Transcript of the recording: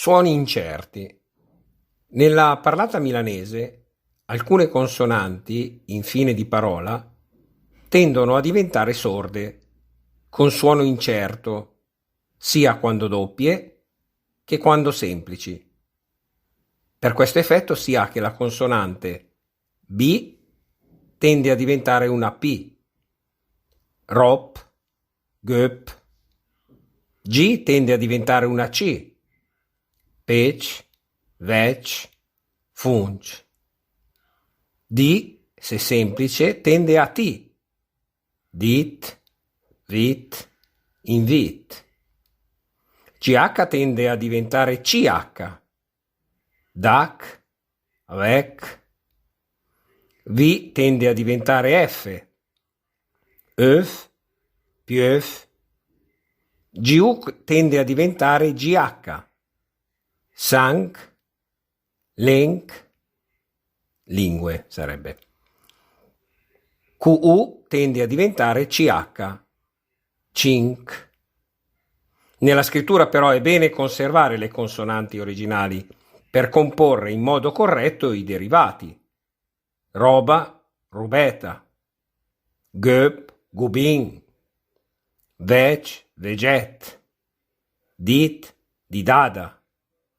Suoni incerti. Nella parlata milanese, alcune consonanti, in fine di parola, tendono a diventare sorde, con suono incerto, sia quando doppie che quando semplici. Per questo effetto si ha che la consonante B tende a diventare una P, ROP, GÖP, G tende a diventare una C, Pec, Vec, Func. D, se semplice, tende a T, Dit, Vit, Invit. CH tende a diventare CH, DAC, VEC. V tende a diventare F, ÖF, PIÖF. GU tende a diventare GH, Sanc, Lenc, lingue sarebbe. QU tende a diventare CH, Cinc. Nella scrittura però è bene conservare le consonanti originali per comporre in modo corretto i derivati. Roba, rubeta, Göp, gubin, Vec, veget, Dit, didada.